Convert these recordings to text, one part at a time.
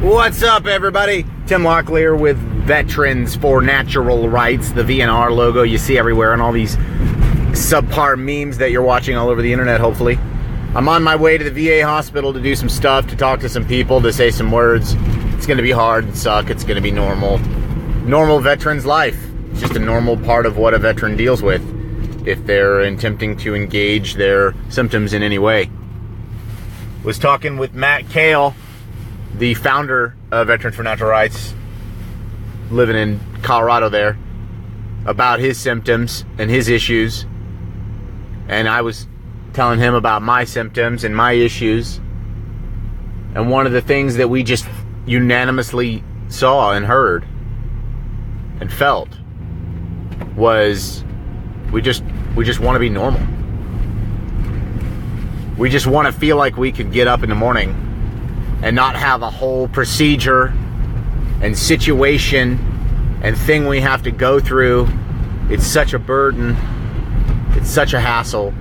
What's up, everybody? Tim Locklear with Veterans for Natural Rights, the VNR logo you see everywhere and all these subpar memes that you're watching all over the internet, hopefully. I'm on my way to the VA hospital to do some stuff, to talk to some people, to say some words. It's going to be hard and suck. It's going to be normal. Normal veteran's life. It's just a normal part of what a veteran deals with if they're attempting to engage their symptoms in any way. Was talking with Matt Kale, the founder of Veterans for Natural Rights, living in Colorado there, about his symptoms and his issues. And I was telling him about my symptoms and my issues. And one of the things that we just unanimously saw and heard and felt was we just want to be normal. We just want to feel like we could get up in the morning and not have a whole procedure and situation and thing we have to go through. It's such a burden. It's such a hassle.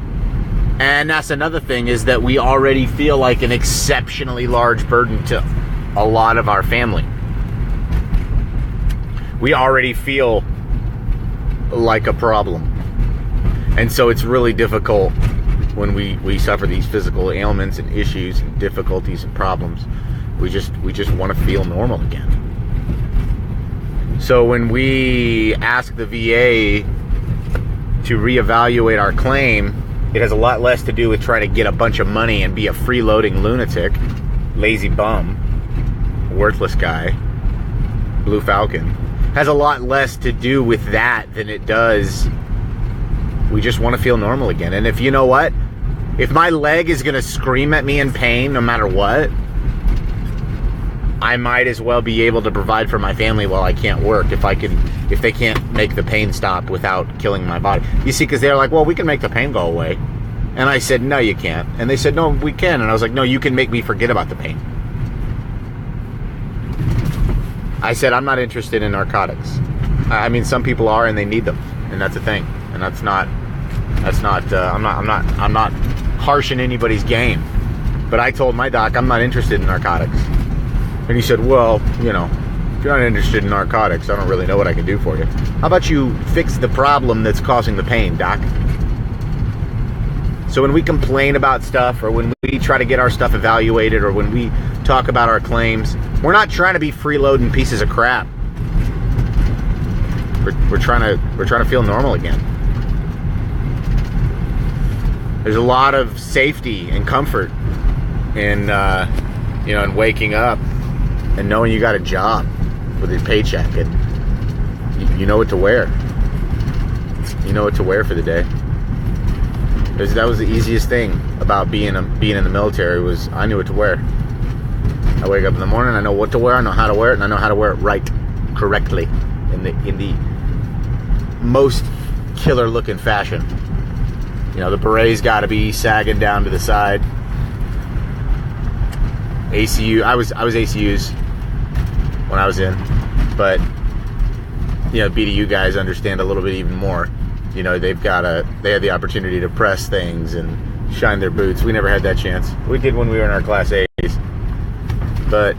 And that's another thing, is that we already feel like an exceptionally large burden to a lot of our family. We already feel like a problem. And so it's really difficult when we suffer these physical ailments and issues and difficulties and problems. We just want to feel normal again. So when we ask the VA to reevaluate our claim, it has a lot less to do with trying to get a bunch of money and be a freeloading lunatic, lazy bum, worthless guy, Blue Falcon. Has a lot less to do with that than it does. We just want to feel normal again. And if you know what? If my leg is going to scream at me in pain no matter what, I might as well be able to provide for my family while I can't work if they can't make the pain stop without killing my body. You see, because they're like, well, we can make the pain go away. And I said, no, you can't. And they said, no, we can. And I was like, no, you can make me forget about the pain. I said, I'm not interested in narcotics. I mean, some people are and they need them. And that's a thing. And I'm not harshing anybody's game. But I told my doc I'm not interested in narcotics. And he said, well, if you're not interested in narcotics, I don't really know what I can do for you. How about you fix the problem that's causing the pain, doc? So when we complain about stuff, or when we try to get our stuff evaluated, or when we talk about our claims, we're not trying to be freeloading pieces of crap. We're trying to feel normal again. There's a lot of safety and comfort in in waking up and knowing you got a job with a paycheck and you know what to wear. You know what to wear for the day. That was the easiest thing about being in the military, was I knew what to wear. I wake up in the morning, I know what to wear, I know how to wear it, and I know how to wear it right, correctly, in the most killer looking fashion. The beret's got to be sagging down to the side. ACU, I was ACUs when I was in, but BDU guys understand a little bit even more. They have the opportunity to press things and shine their boots. We never had that chance. We did when we were in our Class A's, but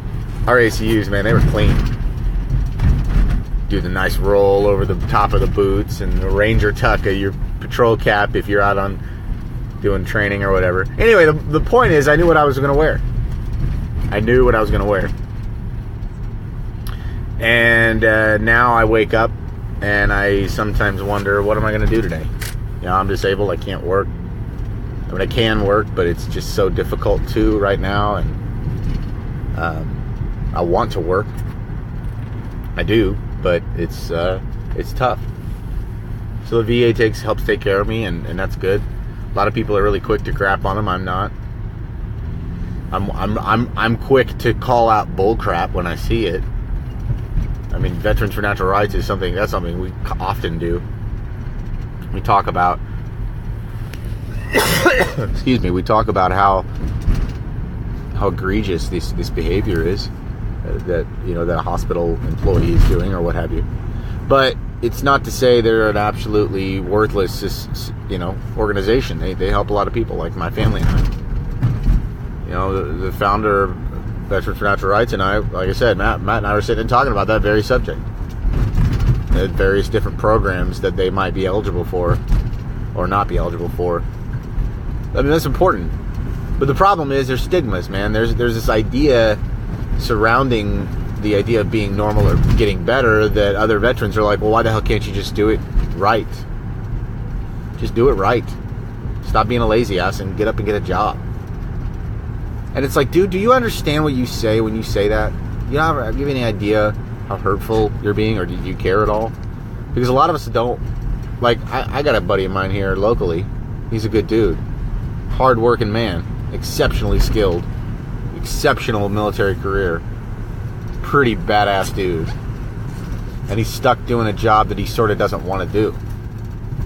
our ACUs, man, they were clean. Do the nice roll over the top of the boots and the Ranger tuck of your patrol cap if you're out on doing training or whatever. Anyway, the point is, I knew what I was going to wear. And now I wake up and I sometimes wonder, what am I going to do today? I'm disabled. I can't work. I mean, I can work, but it's just so difficult too right now. And I want to work. I do, but it's tough. So the VA helps take care of me, and that's good. A lot of people are really quick to crap on them. I'm not. I'm quick to call out bull crap when I see it. I mean, Veterans for Natural Rights is something we often do. We talk about excuse me, we talk about how egregious this behavior is that a hospital employee is doing, or what have you. But it's not to say they're an absolutely worthless, organization. They help a lot of people, like my family and I. The founder Veterans for Natural Rights and I, like I said, Matt and I were sitting and talking about that very subject. At various different programs that they might be eligible for or not be eligible for. I mean, that's important. But the problem is there's stigmas, man. There's this idea surrounding the idea of being normal or getting better that other veterans are like, well, why the hell can't you just do it right? Just do it right. Stop being a lazy ass and get up and get a job. And it's like, dude, do you understand what you say when you say that? You have any idea how hurtful you're being, or do you care at all? Because a lot of us don't. Like, I got a buddy of mine here locally. He's a good dude. Hard-working man. Exceptionally skilled. Exceptional military career. Pretty badass dude. And he's stuck doing a job that he sort of doesn't want to do.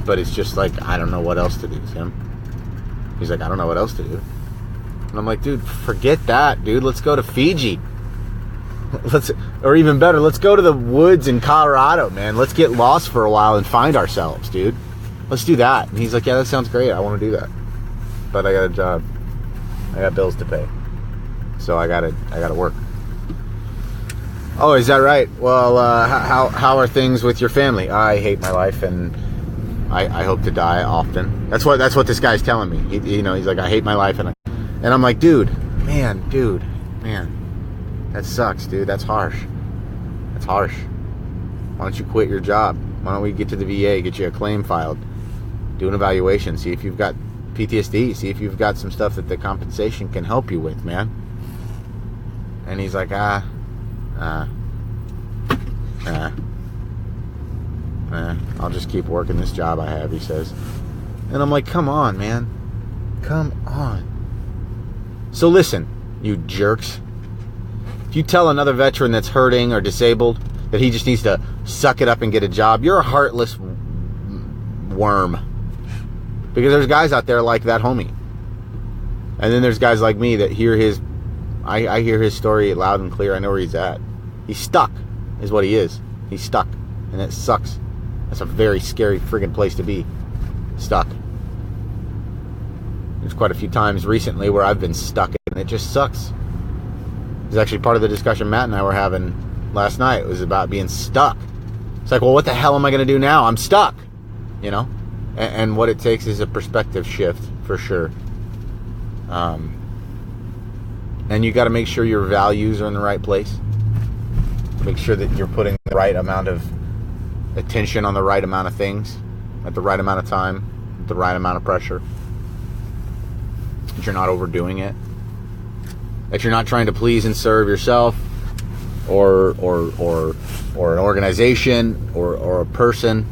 But it's just like, I don't know what else to do, Tim. He's like, I don't know what else to do. And I'm like, dude, forget that, dude. Let's go to Fiji. Or even better, let's go to the woods in Colorado, man. Let's get lost for a while and find ourselves, dude. Let's do that. And he's like, yeah, that sounds great. I want to do that. But I got a job. I got bills to pay. So I gotta work. Oh, is that right? Well, how are things with your family? I hate my life, and I hope to die often. That's what this guy's telling me. He's like, I hate my life, and I'm like, dude, man, that sucks, dude. That's harsh. That's harsh. Why don't you quit your job? Why don't we get to the VA, get you a claim filed, do an evaluation, see if you've got PTSD, see if you've got some stuff that the compensation can help you with, man. And he's like, I'll just keep working this job I have, he says. And I'm like, come on, man. Come on. So listen, you jerks. If you tell another veteran that's hurting or disabled that he just needs to suck it up and get a job, you're a heartless worm. Because there's guys out there like that homie. And then there's guys like me that hear I hear his story loud and clear. I know where he's at. He's stuck, is what he is. He's stuck. And it sucks. That's a very scary friggin' place to be. Stuck. There's quite a few times recently where I've been stuck and it just sucks. It's actually part of the discussion Matt and I were having last night. It was about being stuck. It's like, well, what the hell am I going to do now? I'm stuck. And what it takes is a perspective shift, for sure. And you got to make sure your values are in the right place. Make sure that you're putting the right amount of attention on the right amount of things at the right amount of time, with the right amount of pressure. That you're not overdoing it. That you're not trying to please and serve yourself or an organization or a person,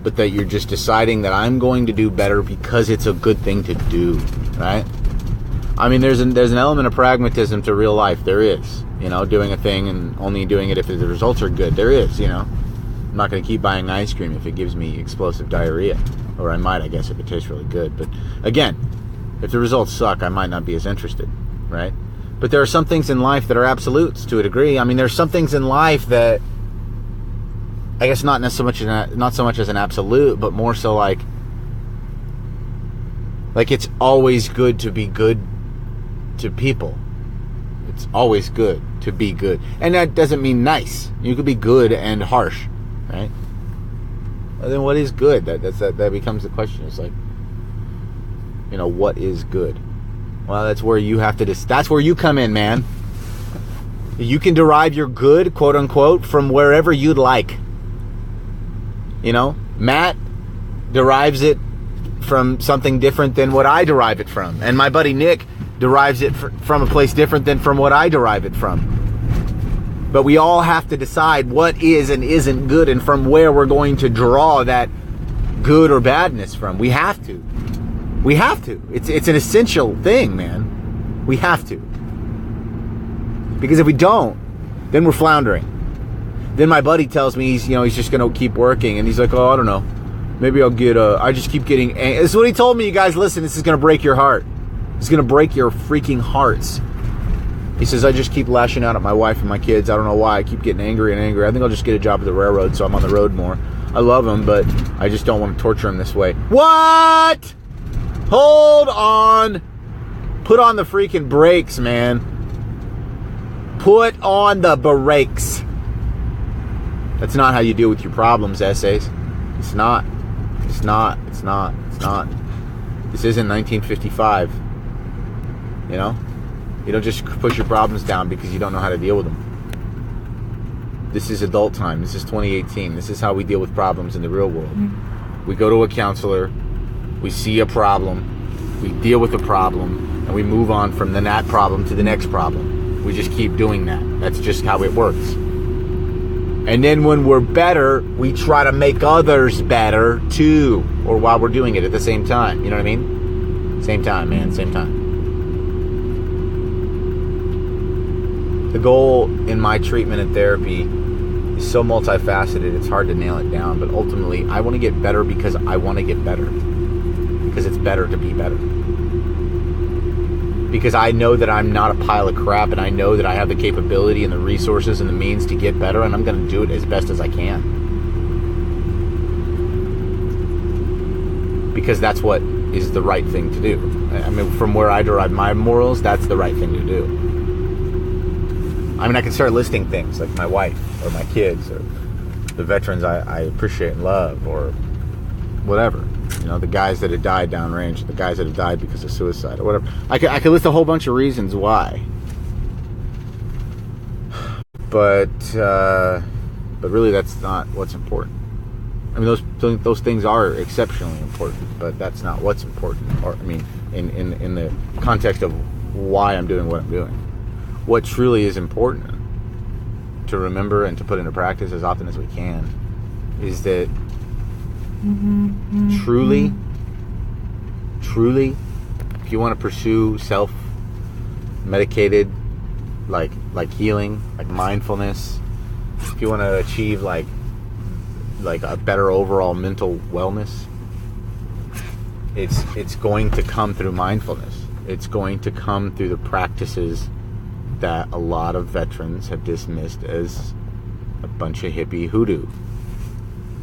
but that you're just deciding that I'm going to do better because it's a good thing to do, right? I mean, there's an element of pragmatism to real life. There is, doing a thing and only doing it if the results are good. There is, I'm not going to keep buying ice cream if it gives me explosive diarrhea, or I might, I guess, if it tastes really good. But again, if the results suck, I might not be as interested, right? But there are some things in life that are absolutes to a degree. I mean, there's some things in life that I guess not so much as an absolute, but more so like it's always good to be good to people. It's always good to be good. And that doesn't mean nice. You could be good and harsh, right? Well, then what is good? That becomes the question. It's like, what is good? Well, that's where you have to that's where you come in, man. You can derive your good, quote unquote, from wherever you'd like. Matt derives it from something different than what I derive it from. And my buddy Nick derives it from a place different than from what I derive it from. But we all have to decide what is and isn't good and from where we're going to draw that good or badness from. We have to. We have to. It's an essential thing, man. We have to. Because if we don't, then we're floundering. Then my buddy tells me he's just going to keep working, and he's like, oh, I don't know. Maybe I'll get I just keep getting this is what he told me. You guys, listen, this is going to break your heart. It's going to break your freaking hearts. He says, I just keep lashing out at my wife and my kids. I don't know why. I keep getting angry and angry. I think I'll just get a job at the railroad so I'm on the road more. I love them, but I just don't want to torture them this way. What? Hold on. Put on the freaking brakes, man. Put on the brakes. That's not how you deal with your problems, essays. It's not. It's not. It's not. It's not. This isn't 1955. You know? You don't just push your problems down because you don't know how to deal with them. This is adult time. This is 2018. This is how we deal with problems in the real world. We go to a counselor. We see a problem. We deal with the problem. And we move on from that problem to the next problem. We just keep doing that. That's just how it works. And then when we're better, we try to make others better too. Or while we're doing it at the same time. You know what I mean? Same time, man. Same time. The goal in my treatment and therapy is so multifaceted, it's hard to nail it down. But ultimately, I want to get better because I want to get better. Because it's better to be better. Because I know that I'm not a pile of crap, and I know that I have the capability and the resources and the means to get better, and I'm going to do it as best as I can. Because that's what is the right thing to do. I mean, from where I derive my morals, that's the right thing to do. I mean, I can start listing things like my wife or my kids or the veterans I appreciate and love or whatever. You know, the guys that have died downrange, the guys that have died because of suicide or whatever. I could list a whole bunch of reasons why. But really that's not what's important. I mean, those things are exceptionally important, but that's not what's important. Or I mean, in the context of why I'm doing what I'm doing. What truly is important to remember and to put into practice as often as we can is that truly, if you want to pursue self-medicated, like healing, like mindfulness, if you want to achieve like a better overall mental wellness, it's going to come through mindfulness. It's going to come through the practices that a lot of veterans have dismissed as a bunch of hippie hoodoo.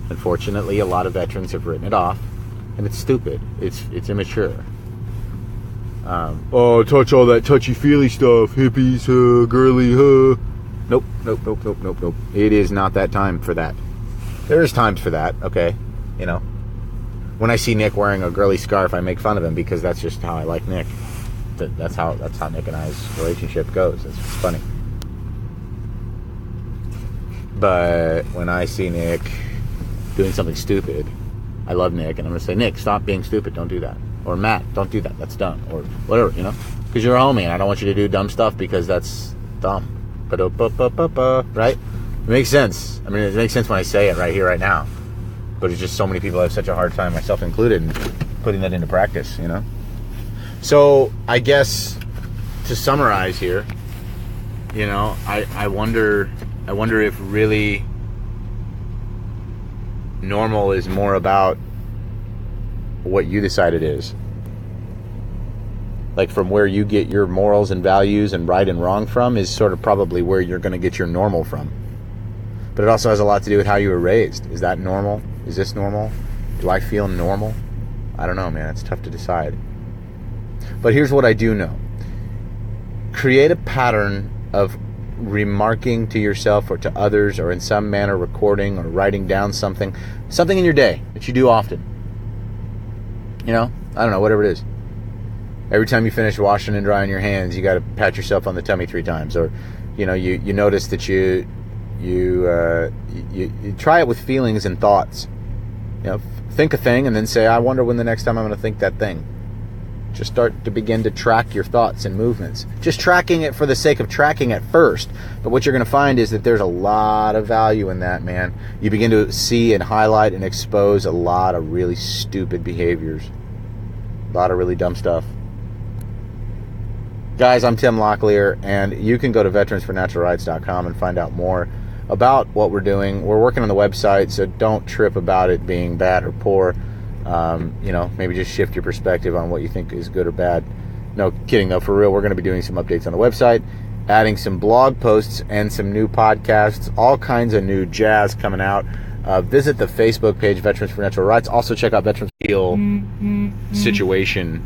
Unfortunately, a lot of veterans have written it off, and it's stupid. It's immature. Touch all that touchy-feely stuff, hippies, girly, Nope. It is not that time for that. There is times for that, okay? You know, when I see Nick wearing a girly scarf, I make fun of him because that's just how I like Nick. That's how Nick and I's relationship goes. It's funny. But when I see Nick doing something stupid, I love Nick, and I'm going to say, Nick, stop being stupid. Don't do that. Or Matt, don't do that. That's dumb. Or whatever, you know? Because you're a homie, and I don't want you to do dumb stuff because that's dumb. Right? It makes sense. I mean, it makes sense when I say it right here, right now. But it's just so many people have such a hard time, myself included, in putting that into practice, you know? So, I guess, to summarize here, you know, I wonder if really normal is more about what you decide it is. Like, from where you get your morals and values and right and wrong from is sort of probably where you're going to get your normal from. But it also has a lot to do with how you were raised. Is that normal? Is this normal? Do I feel normal? I don't know, man. It's tough to decide. But here's what I do know. Create a pattern of remarking to yourself or to others, or in some manner recording or writing down something in your day that you do often. You know, I don't know, whatever it is. Every time you finish washing and drying your hands, you got to pat yourself on the tummy 3 times. Or, you know, you notice that you try it with feelings and thoughts. You know, think a thing and then say, I wonder when the next time I'm going to think that thing. Just start to begin to track your thoughts and movements. Just tracking it for the sake of tracking at first. But what you're going to find is that there's a lot of value in that, man. You begin to see and highlight and expose a lot of really stupid behaviors. A lot of really dumb stuff. Guys, I'm Tim Locklear, and you can go to veteransfornaturalrights.com and find out more about what we're doing. We're working on the website, so don't trip about it being bad or poor. You know, maybe just shift your perspective on what you think is good or bad. No kidding, though. For real, we're going to be doing some updates on the website, adding some blog posts and some new podcasts, all kinds of new jazz coming out. Visit the Facebook page, Veterans for Natural Rights. Also, check out Veterans Heal Situation.